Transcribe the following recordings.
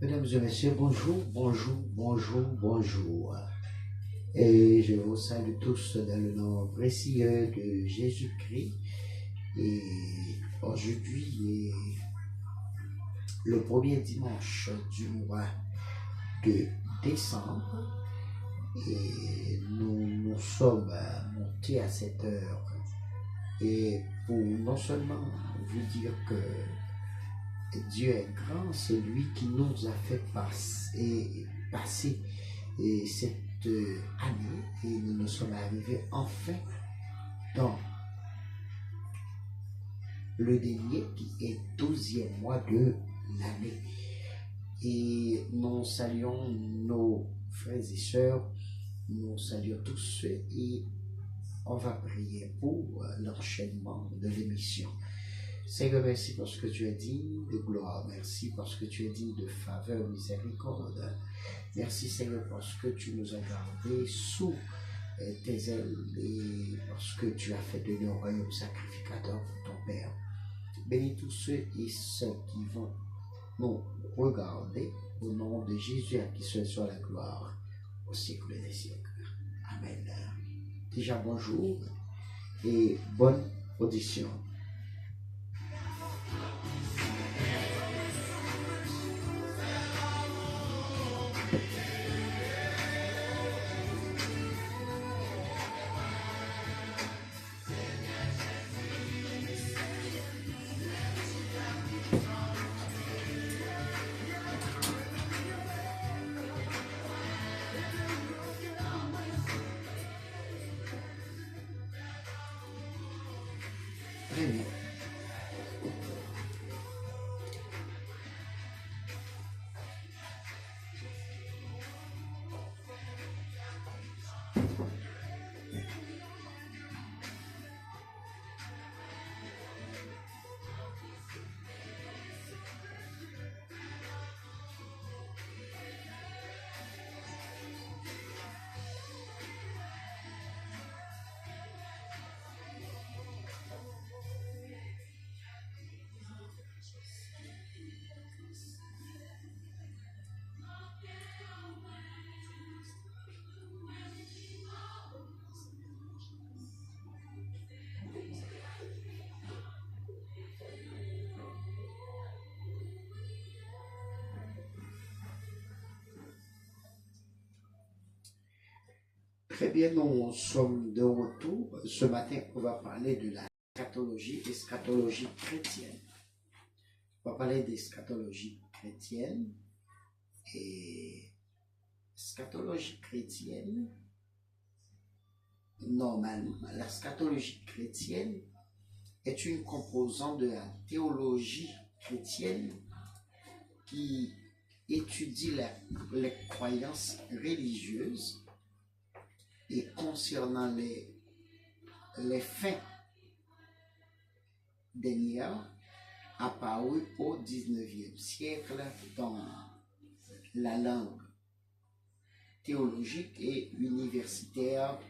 Mesdames et messieurs, bonjour, bonjour, bonjour, bonjour. Et je vous salue tous dans le nom précieux de Jésus-Christ. Et aujourd'hui est le premier dimanche du mois de décembre. Et nous sommes montés à cette heure. Et pour non seulement vous dire que Dieu est grand, c'est lui qui nous a fait passer cette année et nous sommes arrivés enfin dans le dernier qui est 12e mois de l'année. Et nous saluons nos frères et sœurs, nous saluons tous ceux et on va prier pour l'enchaînement de l'émission. Seigneur, merci parce que tu es digne de gloire. Merci parce que tu es digne de faveur, miséricorde. Merci Seigneur parce que tu nous as gardés sous tes ailes et parce que tu as fait de nous un royaume sacrificateur pour ton Père. Bénis tous ceux et celles qui vont nous regarder au nom de Jésus à qui seul soit la gloire au siècle des siècles. Amen. Déjà bonjour et bonne audition. Très bien. Très bien, nous sommes de retour. Ce matin, on va parler de la eschatologie chrétienne. On va parler d'eschatologie chrétienne. Et eschatologie chrétienne, normalement, la eschatologie chrétienne est une composante de la théologie chrétienne qui étudie les croyances religieuses et concernant les fins dernières apparues au 19e siècle dans la langue théologique et universitaire.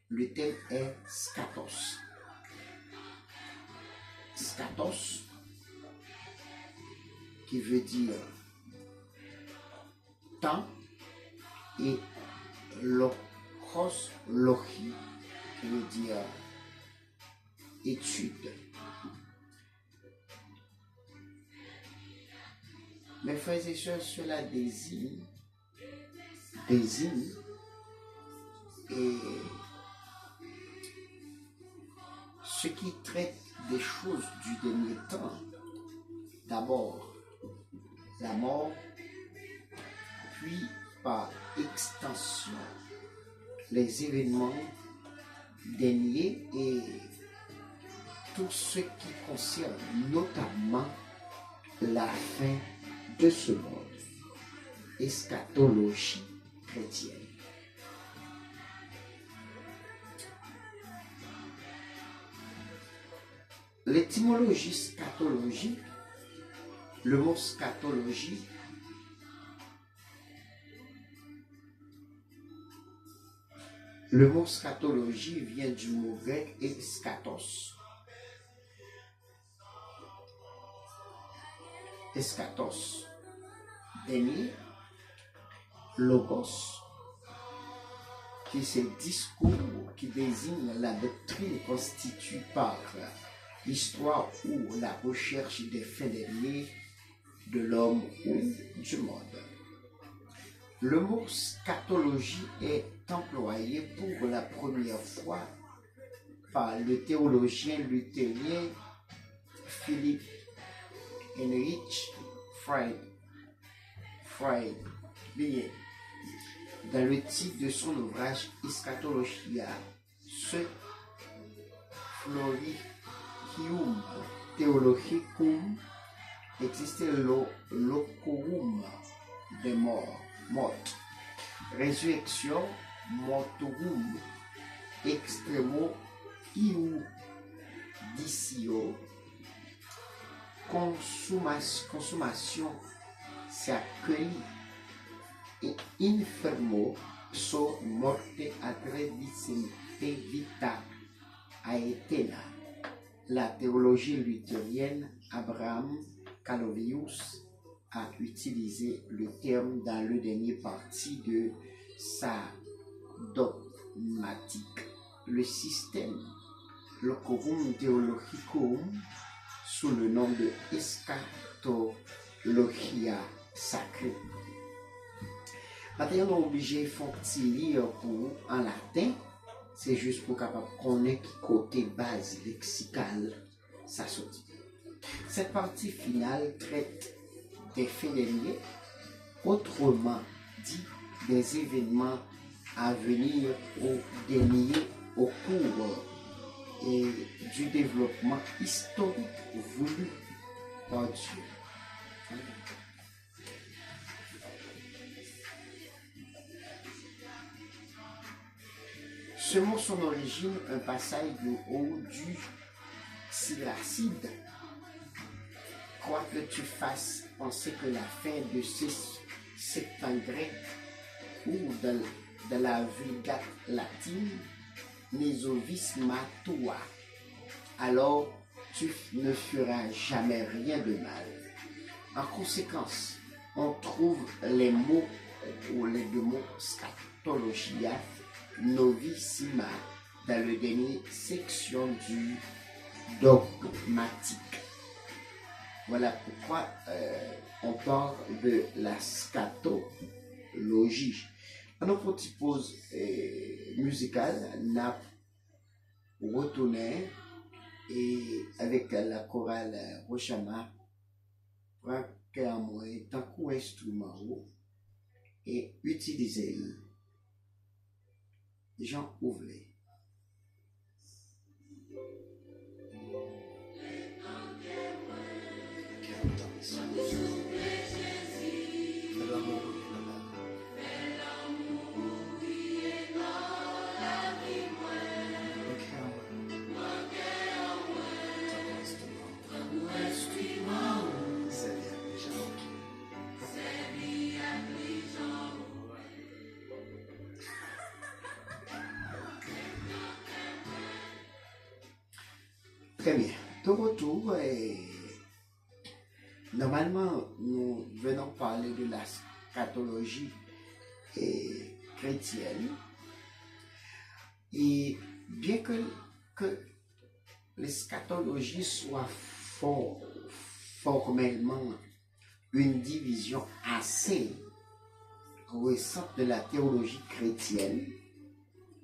Le thème est scatos. Scatos, qui veut dire temps, et lochi, qui veut dire étude. Mes frères et sœurs, cela désigne et ce qui traite des choses du dernier temps. D'abord, la mort, puis par extension, les événements derniers et tout ce qui concerne notamment la fin de ce monde. Eschatologie chrétienne. L'étymologie scatologie, le mot scatologie, vient du mot grec eschatos. Eschatos, dernier, logos, qui c'est discours qui désigne la doctrine constituée par l'histoire ou la recherche des faits derniers de l'homme ou du monde. Le mot scatologie est employé pour la première fois par le théologien luthérien Philipp Heinrich Friedrich dans le titre de son ouvrage Eschatologia, ce Floricium Theologicum existe locorum de mort, résurrection mortorum extremo iudicio consummation s'accueille et infermo so morte adredicente vita aetena. La théologie luthérienne Abraham Calovius a utilisé le terme dans le dernier partie de sa dogmatique. Le système Locorum Theologicum sous le nom de Eschatologia sacrée. Maintenant, on est obligé de faire lire pour en latin, c'est juste pour capable connaître côté base lexicale, ça sortit. Cette partie finale traite des faits derniers, autrement dit des événements à venir au cours et du développement historique voulu par Dieu. Ce mot, son origine, un passage de haut du Sylacide. Quoi que tu fasses penser que la fin de ce septengrais ou de la Vulgate latine, Nesovisma tua, alors tu ne feras jamais rien de mal. En conséquence, on trouve les mots ou les deux mots scatologia, novissima dans le dernier section du dogmatique. Voilà pourquoi on parle de la scatologie. À nos petites pauses musicales, n'a retourné et avec la chorale Rochama, prendre tant qu'instrument et utiliser les gens ouvrés. Très bien. De retour, normalement, nous venons parler de la scatologie chrétienne. Et bien que l'eschatologie soit formellement une division assez récente de la théologie chrétienne,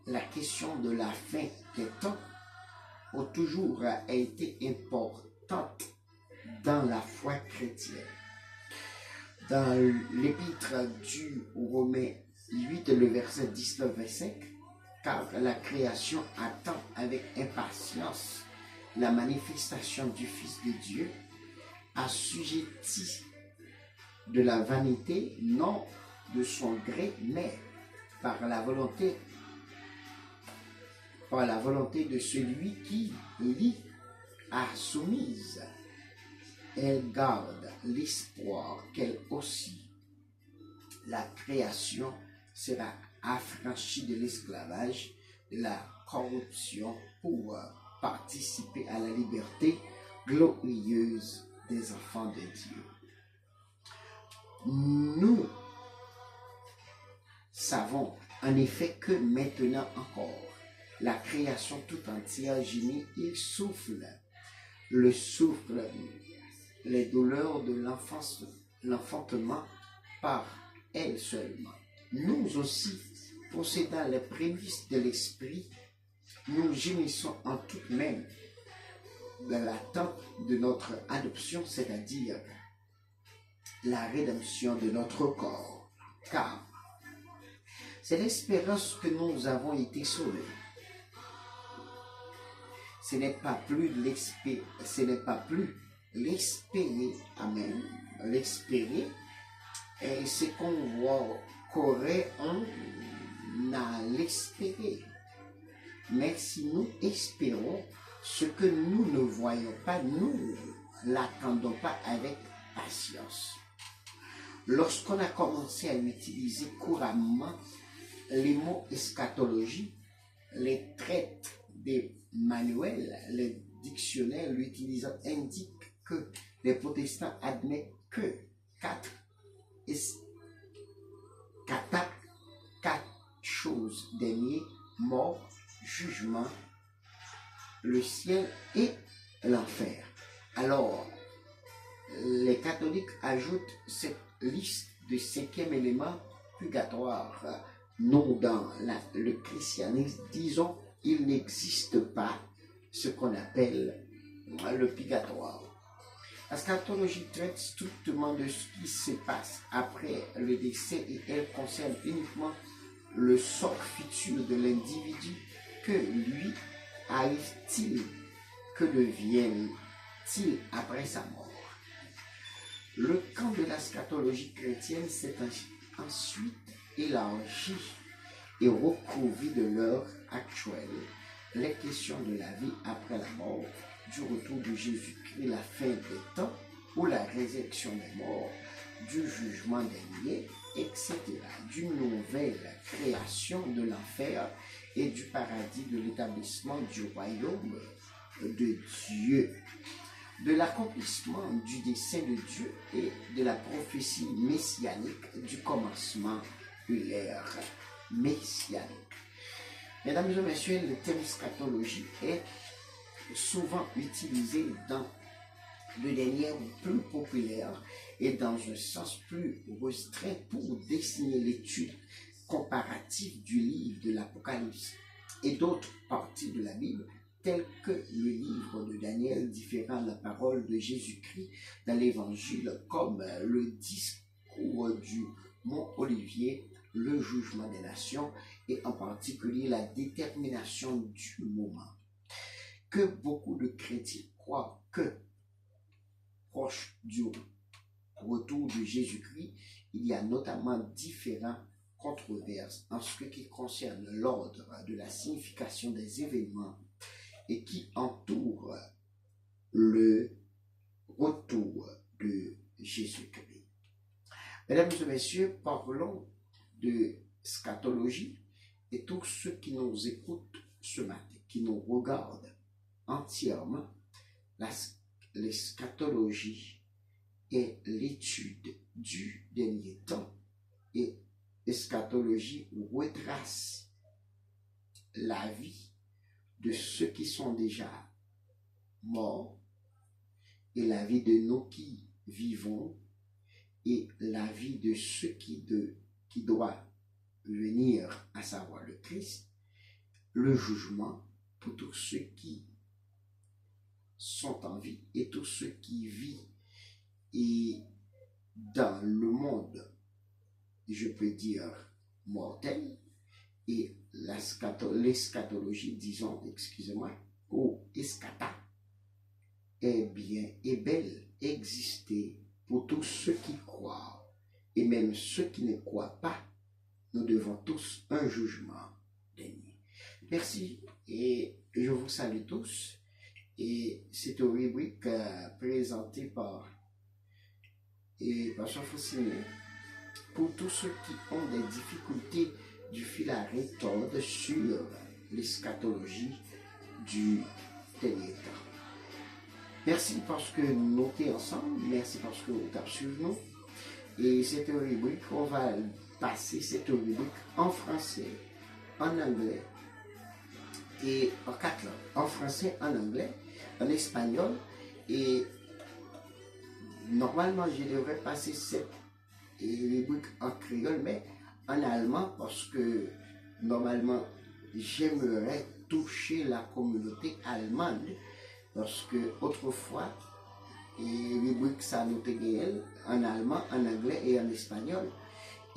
la question de la fin des temps a toujours été importante dans la foi chrétienne. Dans l'épître du Romains 8, le verset 19-25, car la création attend avec impatience la manifestation du Fils de Dieu, assujetti de la vanité, non de son gré, mais par la volonté de celui qui lit soumise, elle garde l'espoir qu'elle aussi, la création sera affranchie de l'esclavage, de la corruption pour participer à la liberté glorieuse des enfants de Dieu. Nous savons en effet que maintenant encore, la création tout entière gémit et souffle. Le souffle, les douleurs de l'enfantement par elle seulement. Nous aussi, possédant les prémices de l'esprit, nous gémissons en tout même dans l'attente de notre adoption, c'est-à-dire la rédemption de notre corps. Car c'est l'espérance que nous avons été sauvés. Ce n'est pas plus l'espérer, amen, l'espérer, et ce qu'on voit qu'aurait on a l'espérer. Mais si nous espérons ce que nous ne voyons pas, nous l'attendons pas avec patience. Lorsqu'on a commencé à utiliser couramment les mots eschatologie, les traites des manuels, les dictionnaires l'utilisant indiquent que les protestants admettent que quatre choses dernières: mort, jugement, le ciel et l'enfer. Alors, les catholiques ajoutent cette liste de cinquième élément purgatoire. Nous, dans le christianisme, disons, il n'existe pas ce qu'on appelle le purgatoire. La scatologie traite strictement de ce qui se passe après le décès et elle concerne uniquement le sort futur de l'individu. Que lui arrive-t-il? Que devienne-t-il après sa mort? Le camp de la scatologie chrétienne s'est ensuite élargi et recouvrit de l'heure actuelle les questions de la vie après la mort, du retour de Jésus-Christ, la fin des temps ou la résurrection des morts, du jugement dernier, etc., d'une nouvelle création de l'enfer et du paradis, de l'établissement du royaume de Dieu, de l'accomplissement du dessein de Dieu et de la prophétie messianique du commencement de l'ère messianique. Mesdames et messieurs, le terme scatologie est souvent utilisé dans de manière plus populaire et dans un sens plus restreint pour désigner l'étude comparative du livre de l'Apocalypse et d'autres parties de la Bible, telles que le livre de Daniel, différant la parole de Jésus-Christ dans l'Évangile, comme le discours du Mont Olivier, le jugement des nations et en particulier la détermination du moment. Que beaucoup de chrétiens croient que, proche du retour de Jésus-Christ, il y a notamment différentes controverses en ce qui concerne l'ordre de la signification des événements et qui entourent le retour de Jésus-Christ. Mesdames et messieurs, parlons de scatologie et tous ceux qui nous écoutent ce matin, qui nous regardent entièrement. L'eschatologie est l'étude du dernier temps et l'eschatologie retrace la vie de ceux qui sont déjà morts et la vie de nous qui vivons et la vie de ceux qui doivent venir, à savoir le Christ, le jugement pour tous ceux qui sont en vie et tous ceux qui vivent et dans le monde, je peux dire, mortel, et l'eschatologie, disons, excusez-moi, ou eschata, est bien et belle, exister pour tous ceux qui croient, et même ceux qui ne croient pas, nous devons tous un jugement dernier. Merci, et je vous salue tous. Et c'est une rubrique présentée par Pasteur Faucine pour tous ceux qui ont des difficultés du fil à retordre sur l'eschatologie du dernier temps. Merci parce que nous sommes ensemble, merci parce que vous avez suivi nous. Et cette rubrique, on va passer cette rubrique en français, en anglais et en quatre langues. En français, en anglais, en espagnol et normalement je devrais passer cette rubrique en créole mais en allemand parce que normalement j'aimerais toucher la communauté allemande parce que autrefois rubrique ça nous gagné en allemand, en anglais et en espagnol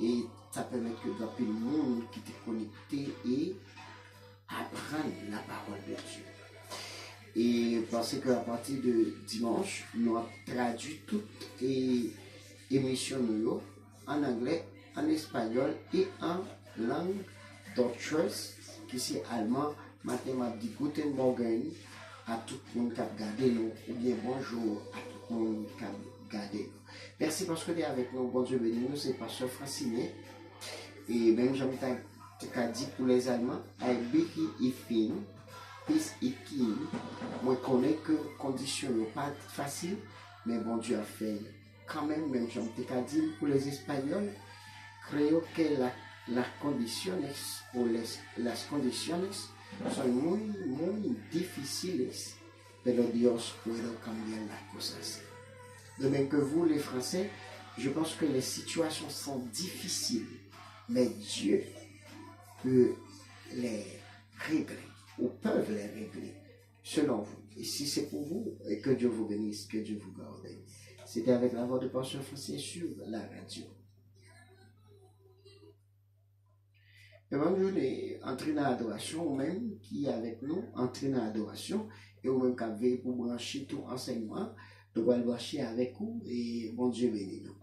et ça permet que tout le monde qui est connecté et apprendre la parole de Dieu. Et parce qu'à partir de dimanche, nous avons traduit toutes les émissions en anglais, en espagnol et en langue d'autres, qui c'est allemand, mathématiques, Guten Morgen à tout le monde qui a regardé nous, ou bien bonjour à tout le monde qui a regardé nous. Merci parce que tu es avec nous, bon Dieu béni nous, c'est Pasteur Francine. Et même j'aime dit pour les Allemands, I biki ifin, pis ikin, moi connais que conditions ne pas facile, mais bon Dieu a fait quand même j'aime dit pour les Espagnols, creo que las condiciones o las condiciones son muy difíciles, pero Dios puede cambiar las cosas. De même que vous, les Français, je pense que les situations sont difficiles, mais Dieu peut les régler, ou peuvent les régler, selon vous. Et si c'est pour vous, et que Dieu vous bénisse, que Dieu vous garde. C'était avec la voix de Pasteur Français sur la radio. Et même journée, entraîner l'adoration, ou même qui est avec nous, entraîner l'adoration, et ou même qui avait pour brancher tout enseignement, de brancher avec vous, et bon Dieu bénisse nous.